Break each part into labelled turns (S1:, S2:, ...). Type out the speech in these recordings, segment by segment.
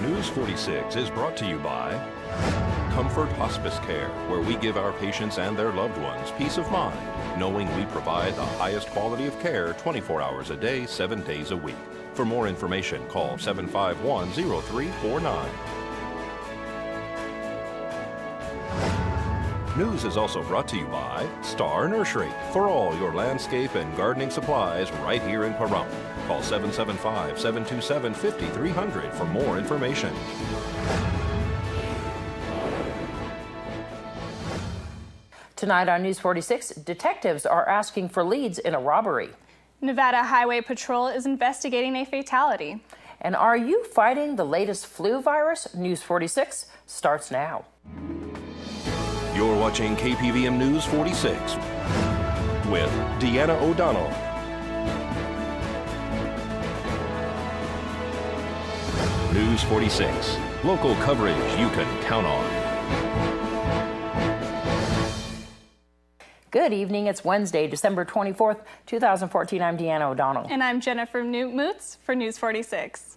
S1: News 46 is brought to you by Comfort Hospice Care, where we give our patients and their loved ones peace of mind, knowing we provide the highest quality of care 24 hours a day, 7 days a week. For more information, call 751-0349. News is also brought to you by Star Nursery for all your landscape and gardening supplies right here in Pahrump. Call 775-727-5300 for more information.
S2: Tonight on News 46, detectives are asking for leads in a robbery.
S3: Nevada Highway Patrol is investigating a fatality.
S2: And are you fighting the latest flu virus? News 46 starts now.
S1: You're watching KPVM News 46 with Deanna O'Donnell. News 46, local coverage you can count on.
S2: Good evening. It's Wednesday, December 24th, 2014. I'm Deanna O'Donnell.
S3: And I'm Jennifer Moots for News 46.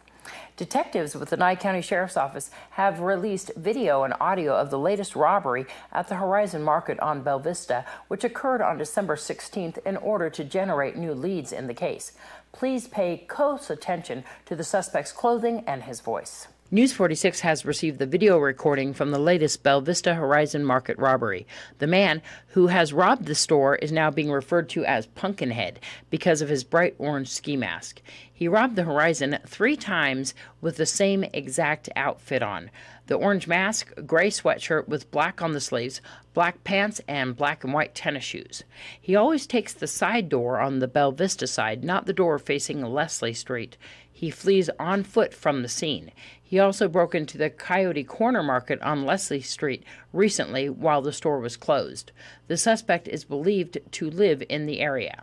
S2: Detectives with the Nye County Sheriff's Office have released video and audio of the latest robbery at the Horizon Market on Bella Vista, which occurred on December 16th in order to generate new leads in the case. Please pay close attention to the suspect's clothing and his voice. News 46 has received the video recording from the latest Bella Vista Horizon Market robbery. The man who has robbed the store is now being referred to as Pumpkinhead because of his bright orange ski mask. He robbed the Horizon 3 times with the same exact outfit on. The orange mask, gray sweatshirt with black on the sleeves, black pants, and black and white tennis shoes. He always takes the side door on the Bella Vista side, not the door facing Leslie Street. He flees on foot from the scene. He also broke into the Coyote Corner Market on Leslie Street recently while the store was closed. The suspect is believed to live in the area.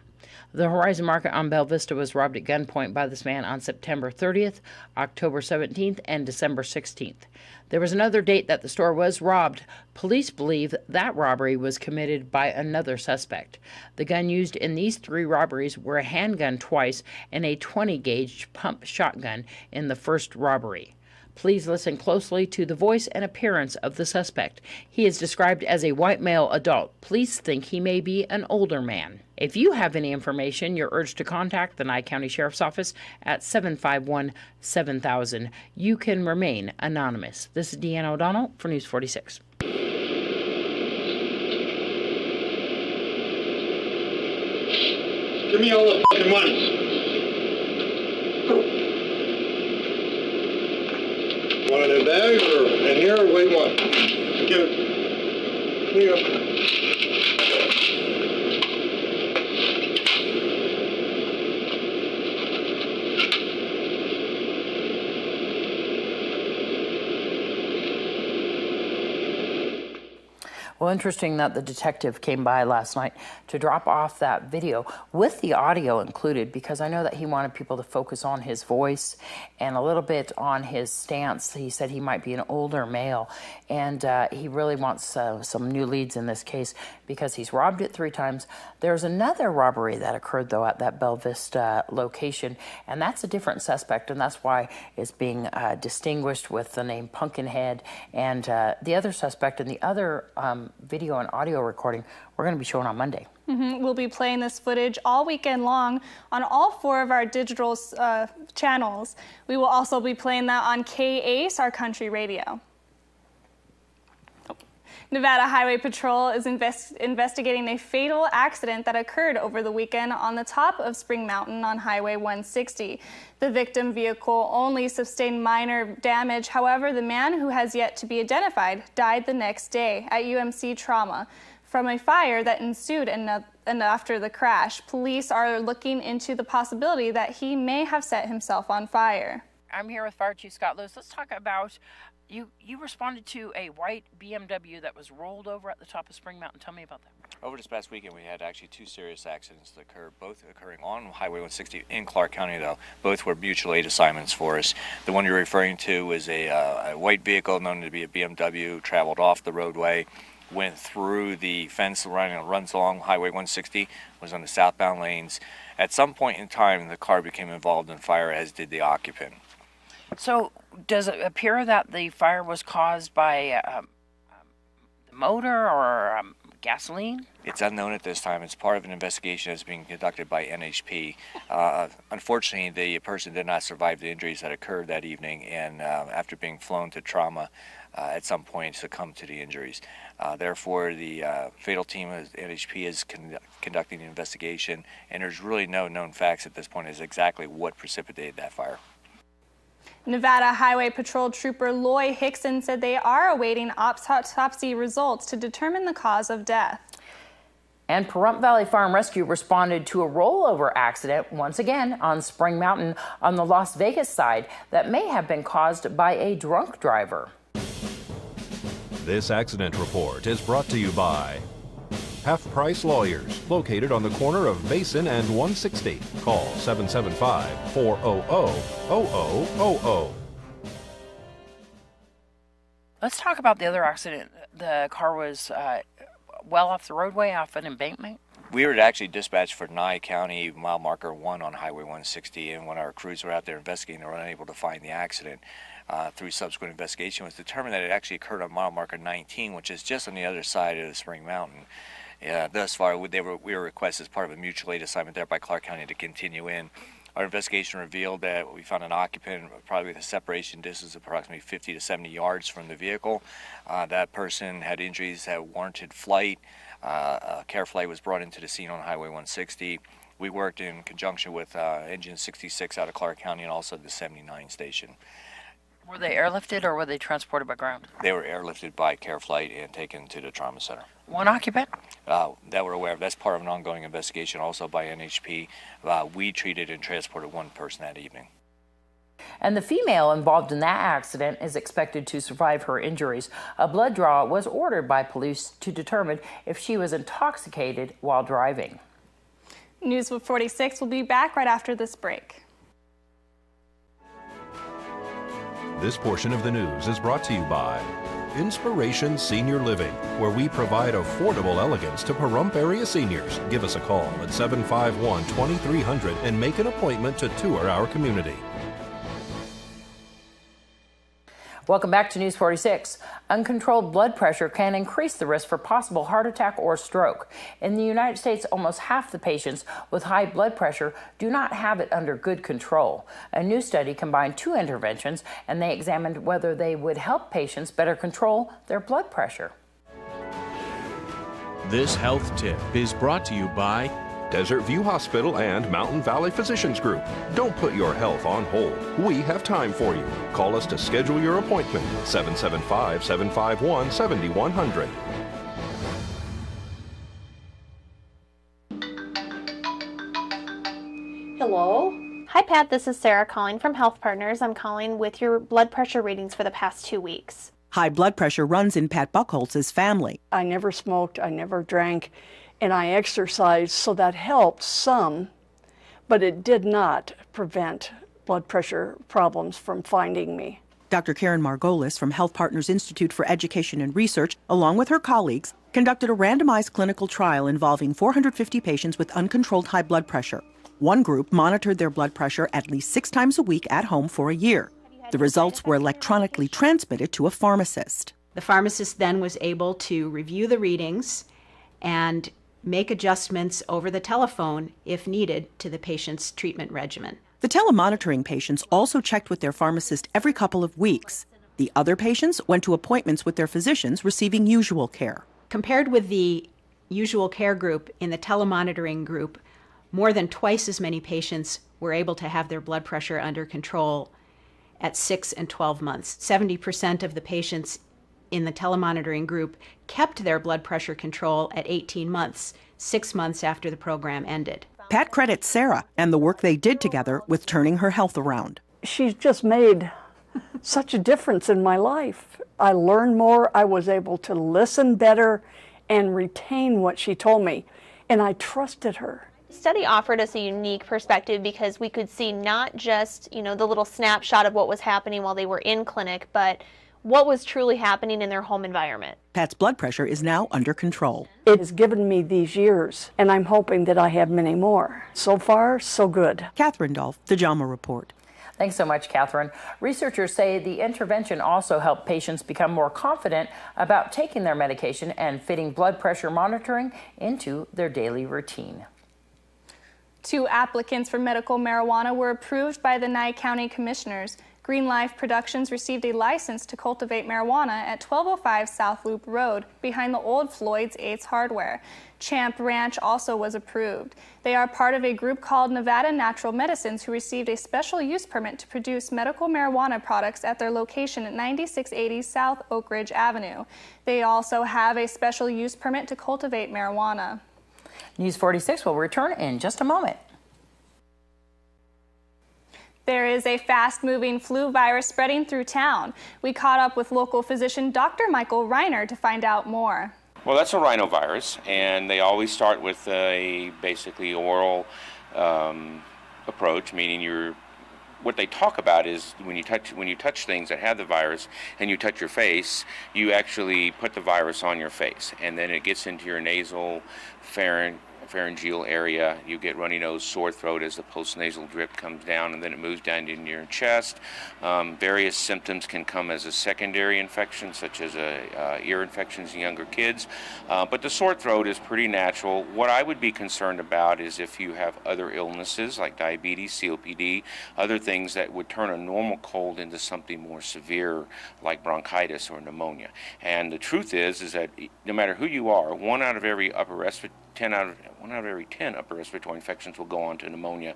S2: The Horizon Market on Bella Vista was robbed at gunpoint by this man on September 30th, October 17th, and December 16th. There was another date that the store was robbed. Police believe that robbery was committed by another suspect. The gun used in these 3 robberies were a handgun twice and a 20-gauge pump shotgun in the first robbery. Please listen closely to the voice and appearance of the suspect. He is described as a white male adult. Police think he may be an older man. If you have any information, you're urged to contact the Nye County Sheriff's Office at 751-7000. You can remain anonymous. This is Deanna O'Donnell for News 46.
S4: Give me all the fucking money. Want it in a bag or in here or what do you want? Give it. Here you go.
S2: Well, interesting that the detective came by last night to drop off that video with the audio included, because I know that he wanted people to focus on his voice and a little bit on his stance. He said he might be an older male, and he really wants some new leads in this case because he's robbed it 3 times. There's another robbery that occurred, though, at that Bella Vista location, and that's a different suspect, and that's why it's being distinguished with the name Pumpkinhead. And the other suspect and the other video and audio recording we're going to be showing on Monday.
S3: We'll be playing this footage all weekend long on all 4 of our digital channels. We will also be playing that on KACE, our country radio. Nevada Highway Patrol is investigating a fatal accident that occurred over the weekend on the top of Spring Mountain on Highway 160. The victim vehicle only sustained minor damage. However, the man, who has yet to be identified, died the next day at UMC Trauma from a fire that ensued and after the crash. Police are looking into the possibility that he may have set himself on fire.
S2: I'm here with Fire Chief Scott Lewis. Let's talk about you responded to a white BMW that was rolled over at the top of Spring Mountain. Tell me about that.
S5: Over this past weekend, we had actually 2 serious accidents that occurred, both occurring on Highway 160 in Clark County, though. Both were mutual aid assignments for us. The one you're referring to was a white vehicle known to be a BMW, traveled off the roadway, went through the fence runs along Highway 160, was on the southbound lanes. At some point in time, the car became involved in fire, as did the occupant.
S2: So does it appear that the fire was caused by the motor or gasoline?
S5: It's unknown at this time. It's part of an investigation that's being conducted by NHP. Unfortunately, the person did not survive the injuries that occurred that evening, and after being flown to trauma, at some point succumbed to the injuries. Therefore, the fatal team of NHP is conducting the investigation, and there's really no known facts at this point as exactly what precipitated that fire.
S3: Nevada Highway Patrol Trooper Loy Hickson said they are awaiting autopsy results to determine the cause of death.
S2: And Pahrump Valley Fire and Rescue responded to a rollover accident once again on Spring Mountain on the Las Vegas side that may have been caused by a drunk driver.
S1: This accident report is brought to you by Half Price Lawyers, located on the corner of Mason and 160. Call 775-400-0000.
S2: Let's talk about the other accident. The car was well off the roadway, off an embankment.
S5: We were actually dispatched for Nye County mile marker 1 on Highway 160, and when our crews were out there investigating, they were unable to find the accident. Through subsequent investigation, it was determined that it actually occurred on mile marker 19, which is just on the other side of the Spring Mountain. Thus far, we were requested as part of a mutual aid assignment there by Clark County to continue in. Our investigation revealed that we found an occupant probably with a separation distance of approximately 50 to 70 yards from the vehicle. That person had injuries that warranted flight. A care flight was brought into the scene on Highway 160. We worked in conjunction with Engine 66 out of Clark County and also the 79 station.
S2: Were they airlifted or were they transported by ground?
S5: They were airlifted by care flight and taken to the trauma center.
S2: One occupant?
S5: That we're aware of. That's part of an ongoing investigation also by NHP. We treated and transported one person that evening.
S2: And the female involved in that accident is expected to survive her injuries. A blood draw was ordered by police to determine if she was intoxicated while driving.
S3: News 46 will be back right after this break.
S1: This portion of the news is brought to you by Inspiration Senior Living, where we provide affordable elegance to Pahrump area seniors. Give us a call at 751-2300 and make an appointment to tour our community.
S2: Welcome back to News 46. Uncontrolled blood pressure can increase the risk for possible heart attack or stroke. In the United States, almost half the patients with high blood pressure do not have it under good control. A new study combined 2 interventions, and they examined whether they would help patients better control their blood pressure.
S6: This health tip is brought to you by
S1: Desert View Hospital and Mountain Valley Physicians Group. Don't put your health on hold. We have time for you. Call us to schedule your appointment. 775-751-7100.
S7: Hello? Hi, Pat. This is Sarah calling from Health Partners. I'm calling with your blood pressure readings for the past 2 weeks.
S8: High blood pressure runs in Pat Buchholz's family.
S9: I never smoked, I never drank, and I exercised, so that helped some, but it did not prevent blood pressure problems from finding me.
S8: Dr. Karen Margolis from Health Partners Institute for Education and Research, along with her colleagues, conducted a randomized clinical trial involving 450 patients with uncontrolled high blood pressure. One group monitored their blood pressure at least 6 times a week at home for a year. The results were electronically transmitted to a pharmacist.
S10: The pharmacist then was able to review the readings and make adjustments over the telephone, if needed, to the patient's treatment regimen.
S8: The telemonitoring patients also checked with their pharmacist every couple of weeks. The other patients went to appointments with their physicians receiving usual care.
S10: Compared with the usual care group, in the telemonitoring group, more than twice as many patients were able to have their blood pressure under control at 6 and 12 months. 70% of the patients in the telemonitoring group kept their blood pressure control at 18 months, 6 months after the program ended.
S8: Pat credits Sarah and the work they did together with turning her health around.
S9: She's just made such a difference in my life. I learned more, I was able to listen better and retain what she told me, and I trusted her.
S7: The study offered us a unique perspective because we could see not just, the little snapshot of what was happening while they were in clinic, but what was truly happening in their home environment.
S8: Pat's blood pressure is now under control.
S9: It has given me these years, and I'm hoping that I have many more. So far, so good.
S8: Catherine Dolph, The JAMA Report.
S2: Thanks so much, Catherine. Researchers say the intervention also helped patients become more confident about taking their medication and fitting blood pressure monitoring into their daily routine.
S3: 2 applicants for medical marijuana were approved by the Nye County Commissioners. Green Life Productions received a license to cultivate marijuana at 1205 South Loop Road behind the old Floyd's Ace Hardware. Champ Ranch also was approved. They are part of a group called Nevada Natural Medicines who received a special use permit to produce medical marijuana products at their location at 9680 South Oak Ridge Avenue. They also have a special use permit to cultivate marijuana.
S2: News 46 will return in just a moment.
S3: There is a fast-moving flu virus spreading through town. We caught up with local physician Dr. Michael Reiner to find out more.
S11: Well, that's a rhinovirus, and they always start with a basically oral approach, meaning what they talk about is when you touch things that have the virus and you touch your face, you actually put the virus on your face, and then it gets into your nasal, pharyngeal area. You get runny nose, sore throat as the postnasal drip comes down, and then it moves down into your chest. Various symptoms can come as a secondary infection, such as ear infections in younger kids. But the sore throat is pretty natural. What I would be concerned about is if you have other illnesses like diabetes, COPD, other things that would turn a normal cold into something more severe like bronchitis or pneumonia. And the truth is that no matter who you are, 1 out of every 10 out of every 10 upper respiratory infections will go on to pneumonia,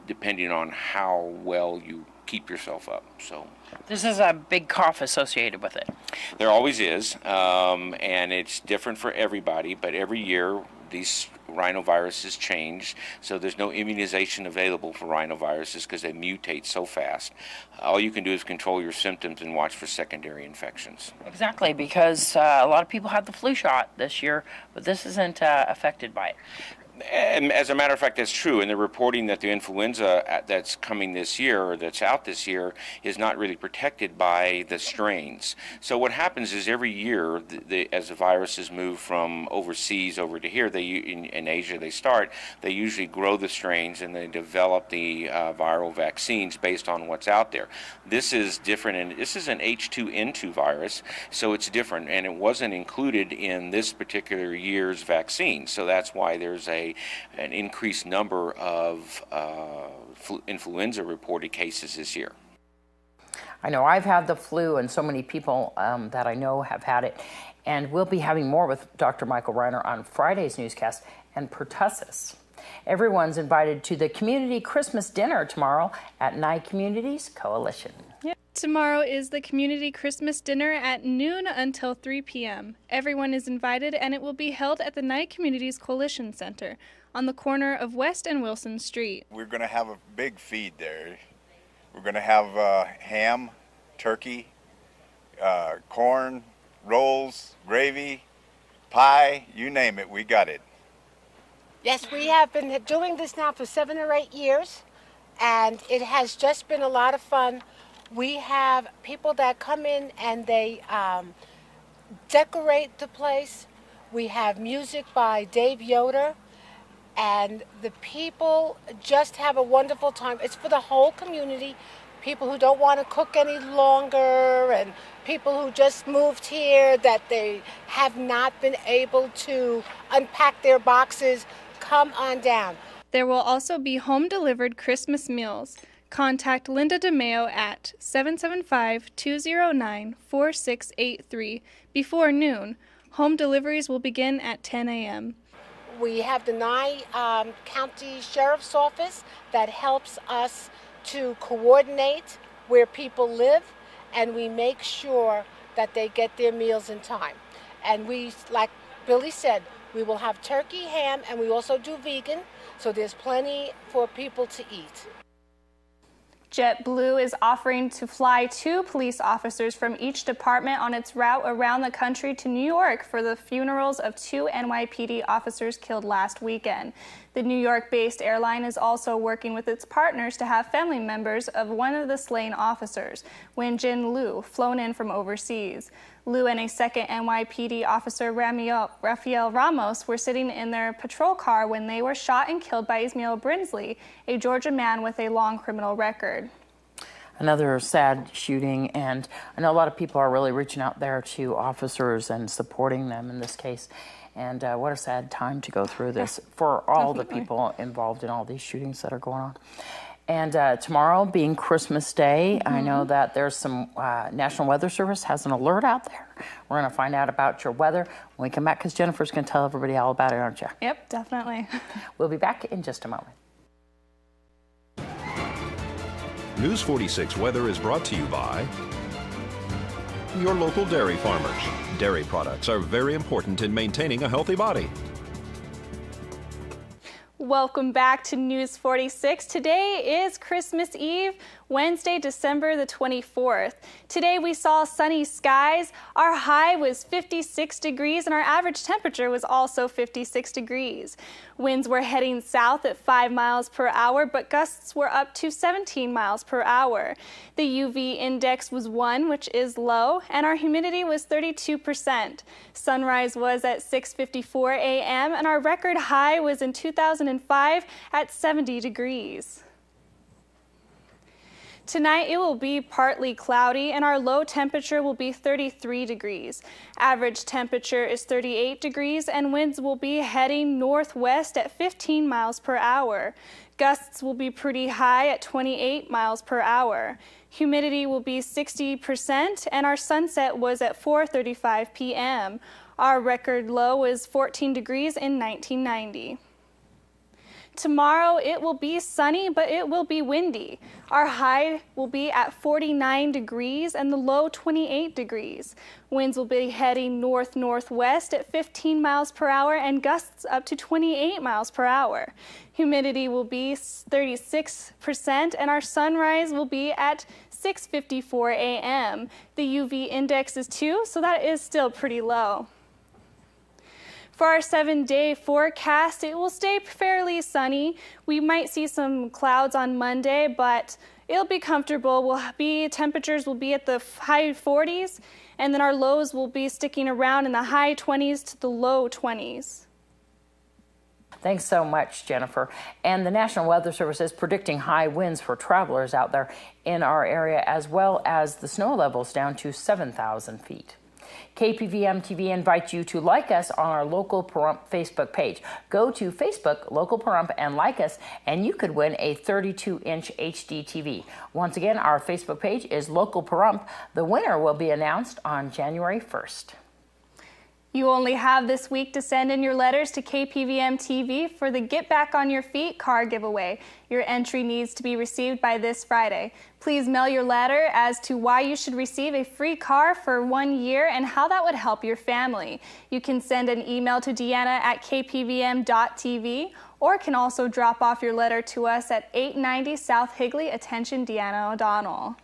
S11: depending on how well you keep yourself up. So
S12: this is a big cough associated with it.
S11: There always is, and it's different for everybody, but every year these rhinoviruses change, so there's no immunization available for rhinoviruses because they mutate so fast. All you can do is control your symptoms and watch for secondary infections.
S12: Exactly, because a lot of people had the flu shot this year, but this isn't affected by it.
S11: And as a matter of fact, that's true, and they're reporting that the influenza that's coming this year, or that's out this year, is not really protected by the strains. So what happens is every year, as the viruses move from overseas over to here, in Asia they usually grow the strains and they develop the viral vaccines based on what's out there. This is different, and this is an H2N2 virus, so it's different, and it wasn't included in this particular year's vaccine, so that's why there's an increased number of influenza reported cases this year.
S2: I know I've had the flu, and so many people that I know have had it. And we'll be having more with Dr. Michael Reiner on Friday's newscast and pertussis. Everyone's invited to the community Christmas dinner tomorrow at Nye Communities Coalition.
S3: Yep. Tomorrow is the community Christmas dinner at noon until 3 p.m. Everyone is invited, and it will be held at the Nye Communities Coalition Center on the corner of West and Wilson Street.
S13: We're going to have a big feed there. We're going to have ham, turkey, corn, rolls, gravy, pie, you name it, we got it.
S14: Yes, we have been doing this now for 7 or 8 years, and it has just been a lot of fun. We have people that come in and they decorate the place. We have music by Dave Yoder, and the people just have a wonderful time. It's for the whole community, people who don't want to cook any longer, and people who just moved here that they have not been able to unpack their boxes. Come on down.
S3: There will also be home-delivered Christmas meals. Contact Linda DeMeo at 775-209-4683 before noon. Home deliveries will begin at 10 a.m.
S14: We have the Nye County Sheriff's Office that helps us to coordinate where people live, and we make sure that they get their meals in time. And we, like Billy said, we will have turkey, ham, and we also do vegan, so there's plenty for people to eat.
S3: JetBlue is offering to fly 2 police officers from each department on its route around the country to New York for the funerals of 2 NYPD officers killed last weekend. The New York-based airline is also working with its partners to have family members of one of the slain officers, Wenjin Liu, flown in from overseas. Liu and a second NYPD officer, Rafael Ramos, were sitting in their patrol car when they were shot and killed by Ismail Brinsley, a Georgia man with a long criminal record.
S2: Another sad shooting, and I know a lot of people are really reaching out there to officers and supporting them in this case. And what a sad time to go through this for all the people involved in all these shootings that are going on. And tomorrow being Christmas Day, I know that there's some National Weather Service has an alert out there. We're going to find out about your weather when we come back, because Jennifer's going to tell everybody all about it, aren't you?
S3: Yep, definitely.
S2: We'll be back in just a moment.
S1: News 46 weather is brought to you by your local dairy farmers. Dairy products are very important in maintaining a healthy body.
S3: Welcome back to News 46. Today is Christmas Eve, Wednesday, December the 24th. Today we saw sunny skies. Our high was 56 degrees and our average temperature was also 56 degrees. Winds were heading south at 5 miles per hour, but gusts were up to 17 miles per hour. The UV index was 1, which is low, and our humidity was 32%. Sunrise was at 6:54 a.m. and our record high was in 2005 at 70 degrees. Tonight it will be partly cloudy and our low temperature will be 33 degrees. Average temperature is 38 degrees and winds will be heading northwest at 15 miles per hour. Gusts will be pretty high at 28 miles per hour. Humidity will be 60% and our sunset was at 4:35 p.m. Our record low was 14 degrees in 1990. Tomorrow it will be sunny, but it will be windy. Our high will be at 49 degrees and the low 28 degrees. Winds will be heading north-northwest at 15 miles per hour and gusts up to 28 miles per hour. Humidity will be 36% and our sunrise will be at 6:54 a.m. The UV index is 2, so that is still pretty low. For our 7-day forecast, it will stay fairly sunny. We might see some clouds on Monday, but it'll be comfortable. Temperatures will be at the high 40s, and then our lows will be sticking around in the high 20s to the low 20s.
S2: Thanks so much, Jennifer. And the National Weather Service is predicting high winds for travelers out there in our area, as well as the snow levels down to 7,000 feet. KPVM-TV invites you to like us on our Local Pahrump Facebook page. Go to Facebook, Local Pahrump, and like us, and you could win a 32-inch HD TV. Once again, our Facebook page is Local Pahrump. The winner will be announced on January 1st.
S3: You only have this week to send in your letters to KPVM-TV for the Get Back on Your Feet car giveaway. Your entry needs to be received by this Friday. Please mail your letter as to why you should receive a free car for 1 year and how that would help your family. You can send an email to Deanna@kpvm.tv or can also drop off your letter to us at 890 South Higley. Attention, Deanna O'Donnell.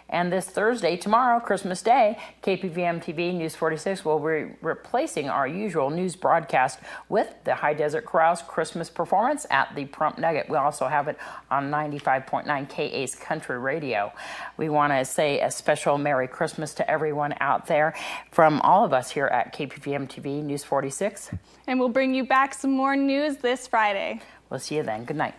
S2: And this Thursday, tomorrow, Christmas Day, KPVM-TV News 46 will be replacing our usual news broadcast with the High Desert Chorale's Christmas performance at the Pahrump Nugget. We also have it on 95.9 KA's Country Radio. We want to say a special Merry Christmas to everyone out there from all of us here at KPVM-TV News 46.
S3: And we'll bring you back some more news this Friday.
S2: We'll see you then. Good night.